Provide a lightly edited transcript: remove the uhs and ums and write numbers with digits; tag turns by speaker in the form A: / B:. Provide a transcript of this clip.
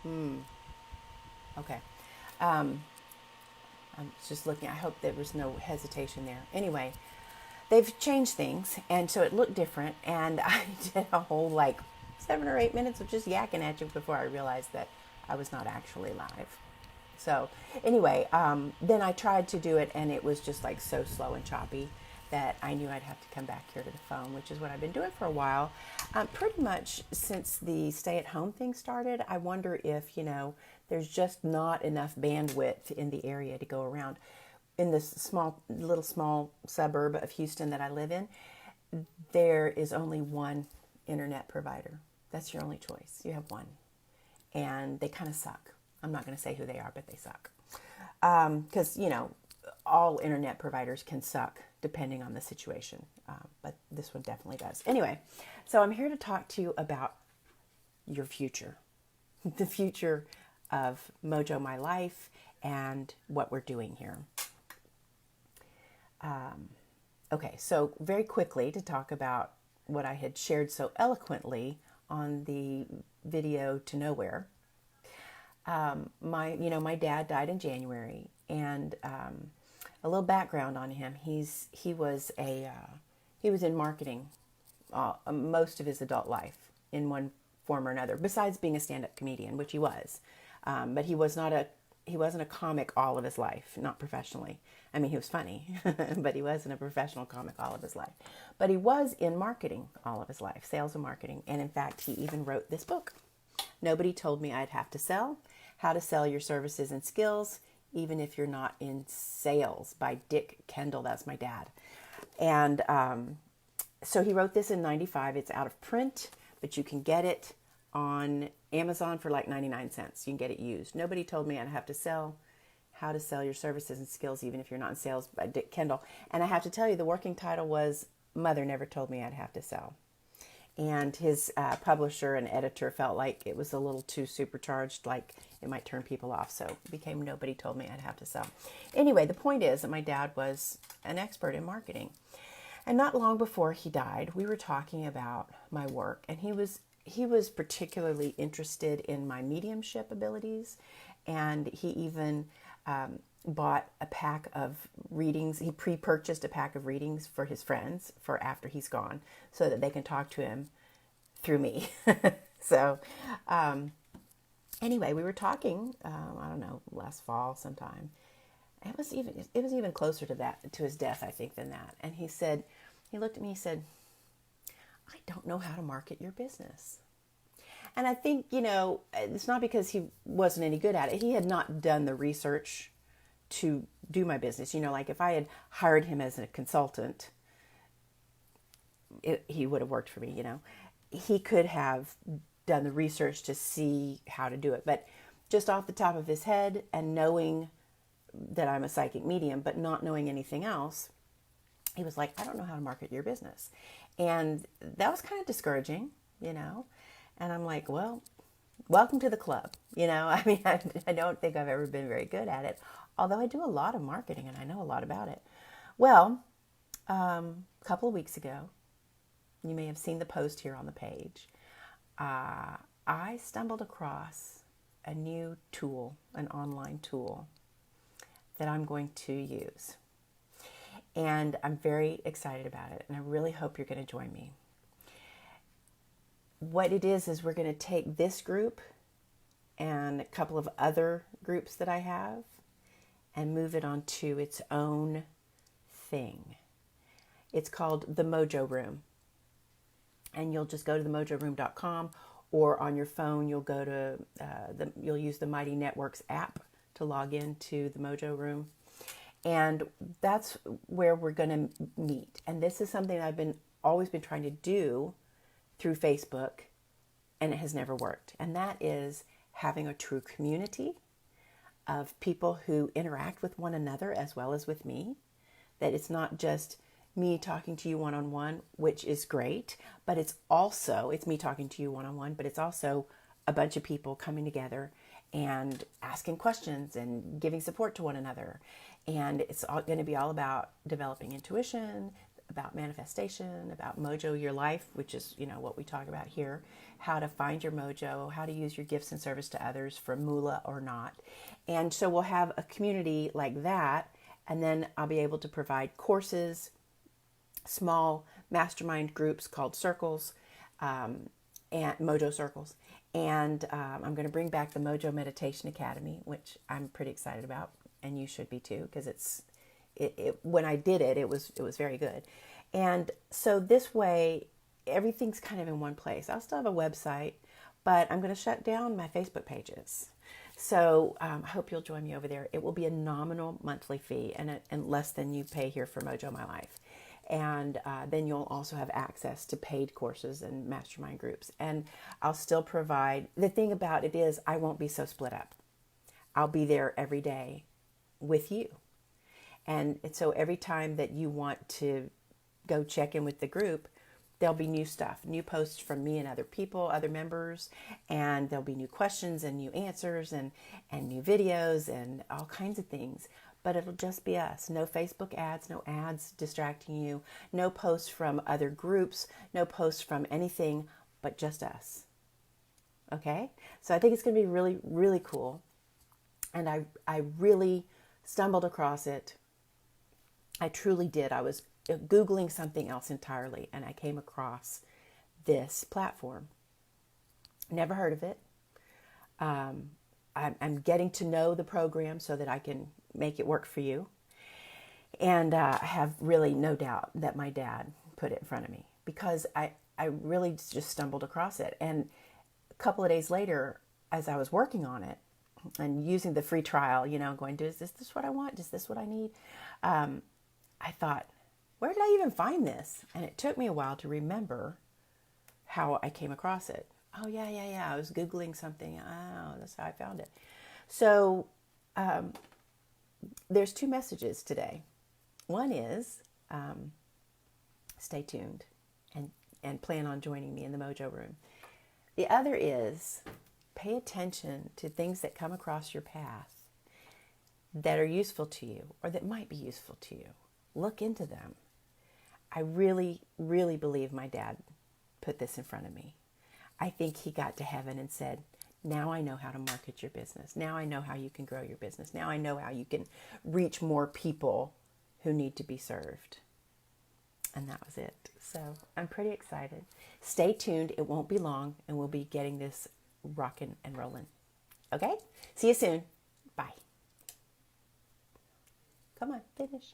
A: Okay. Um, I'm just looking. I hope there was no hesitation there. Anyway, they've changed things, and so it looked different. And I did a whole like 7 or 8 minutes of just yakking at you before I realized that I was not actually live. So anyway, then I tried to do it, and it was just like so slow and choppy that I knew I'd have to come back here to the phone, which is what I've been doing for a while. Pretty much since the stay-at-home thing started, I wonder if, there's just not enough bandwidth in the area to go around. In this small suburb of Houston that I live in, there is only one internet provider. That's your only choice. You have one. And they kind of suck. I'm not going to say who they are, but they suck. Because, all internet providers can suck depending on the situation. But this one definitely does. Anyway, so I'm here to talk to you about your future, the future of MoJo My Life and what we're doing here. Okay, so very quickly to talk about what I had shared so eloquently on the video to nowhere. My dad died in January, and a little background on him. He was in marketing most of his adult life in one form or another. Besides being a stand-up comedian, which he was, but he wasn't a comic all of his life, not professionally. I mean, he was funny, but he wasn't a professional comic all of his life. But he was in marketing all of his life, sales and marketing, and in fact, he even wrote this book. Nobody told me I'd have to sell. How to Sell Your Services and Skills, Even If You're Not in Sales, by Dick Kendall. That's my dad. And so he wrote this in 95. It's out of print, but you can get it on Amazon for like 99 cents. You can get it used. Nobody told me I'd have to sell. How to Sell Your Services and Skills, Even If You're Not in Sales, by Dick Kendall. And I have to tell you, the working title was Mother Never Told Me I'd Have to Sell. And his publisher and editor felt like it was a little too supercharged, like it might turn people off. So it became Nobody Told Me I'd Have to Sell. Anyway, the point is that my dad was an expert in marketing. And not long before he died, we were talking about my work. And he was particularly interested in my mediumship abilities. And he even bought a pack of readings. He pre-purchased a pack of readings for his friends for after he's gone so that they can talk to him through me. So anyway, we were talking, I don't know, last fall sometime. It was even closer to his death, I think, than that. And he looked at me, he said, I don't know how to market your business. And I think, it's not because he wasn't any good at it. He had not done the research to do my business. Like if I had hired him as a consultant, he would have worked for me, He could have done the research to see how to do it. But just off the top of his head and knowing that I'm a psychic medium, but not knowing anything else, he was like, I don't know how to market your business. And that was kind of discouraging, And I'm like, well, welcome to the club. I mean, I don't think I've ever been very good at it, although I do a lot of marketing and I know a lot about it. Well, a couple of weeks ago, you may have seen the post here on the page. I stumbled across a new tool, an online tool that I'm going to use. And I'm very excited about it, and I really hope you're going to join me. What it is we're going to take this group and a couple of other groups that I have and move it onto its own thing. It's called the MoJo Room. And you'll just go to themojoroom.com, or on your phone you'll go to you'll use the Mighty Networks app to log into the MoJo Room. And that's where we're going to meet. And this is something I've always been trying to do through Facebook, and it has never worked. And that is having a true community of people who interact with one another as well as with me. That it's not just me talking to you one-on-one, which is great, but it's me talking to you one-on-one, but it's also a bunch of people coming together and asking questions and giving support to one another. And it's going to be all about developing intuition, about manifestation, about MoJo Your Life, which is, what we talk about here, how to find your MoJo, how to use your gifts and service to others for moolah or not. And so we'll have a community like that, and then I'll be able to provide courses, small mastermind groups called circles, and MoJo circles. And I'm going to bring back the MoJo Meditation Academy, which I'm pretty excited about, and you should be too, because when I did it, it was very good. And so this way, everything's kind of in one place. I'll still have a website, but I'm going to shut down my Facebook pages. So I hope you'll join me over there. It will be a nominal monthly fee and less than you pay here for MoJo My Life. And then you'll also have access to paid courses and mastermind groups. And I'll still provide, the thing about it is I won't be so split up. I'll be there every day with you. And so every time that you want to go check in with the group, there'll be new stuff, new posts from me and other people, other members, and there'll be new questions and new answers and new videos and all kinds of things. But it'll just be us. No Facebook ads, no ads distracting you, no posts from other groups, no posts from anything, but just us. Okay? So I think it's going to be really, really cool. And I really stumbled across it. I truly did. I was Googling something else entirely, and I came across this platform. Never heard of it. I'm getting to know the program so that I can make it work for you. And I have really no doubt that my dad put it in front of me, because I really just stumbled across it. And a couple of days later, as I was working on it and using the free trial, going, is this what I want? Is this what I need? I thought, where did I even find this? And it took me a while to remember how I came across it. Oh, yeah. I was Googling something. Oh, that's how I found it. So there's two messages today. One is stay tuned and plan on joining me in the MoJo room. The other is pay attention to things that come across your path that are useful to you or that might be useful to you. Look into them. I really, really believe my dad put this in front of me. I think he got to heaven and said, now I know how to market your business. Now I know how you can grow your business. Now I know how you can reach more people who need to be served. And that was it. So I'm pretty excited. Stay tuned. It won't be long, and we'll be getting this rocking and rolling. Okay? See you soon. Bye. Come on, finish.